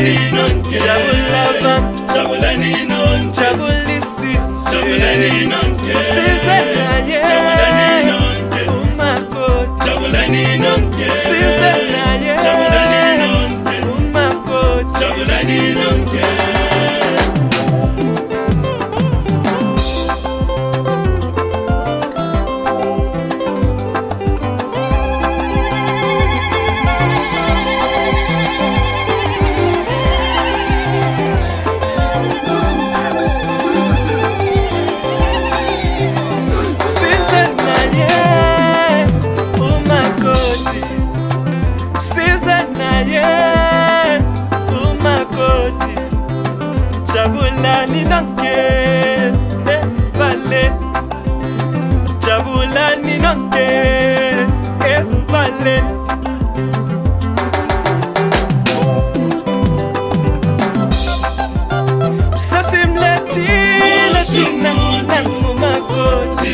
jabulani nonke, jabula bam, jabulani nonke, jabulisi, jabulani nonke, size naye, jabulani nonke, umakoti, jabulani nonke, size naye, jabulani nonke, umakoti, jabulani nonke. Jabulani nonke, vale. Jabulani nonke, vale. Sasimletile china nangumakoti,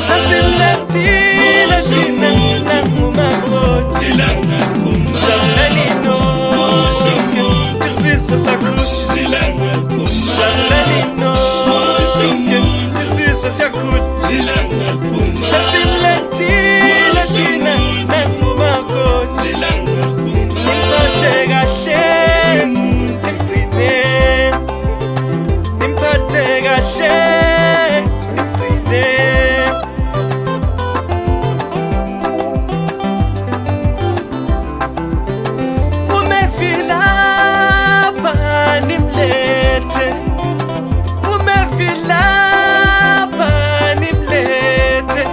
sasimletile china nangumakoti. Jabulani nonke, isizwe sakuthi. Jabulani nonke, isizwe siyakhula. Sasimletile thina nangumakoti, nimphathe kahle, nimgcine. Nimphathe kahle, nimgcine. Umefilapha nimlethe, umefilapha nimlethe.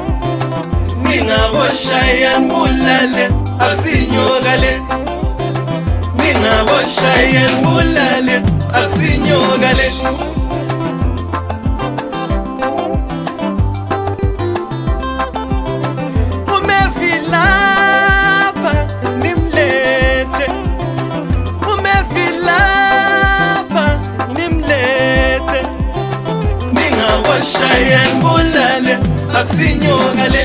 Ningaboshaya nibulale, akusinyokale. Ningaboshaya nibulale, akusinyokale. Umefilapha nimlethe, umefilapha nimlethe. Ningaboshaya nibulale, akusinyokale.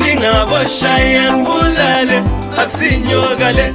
Ningaboshaya nibulale, akusinyokale.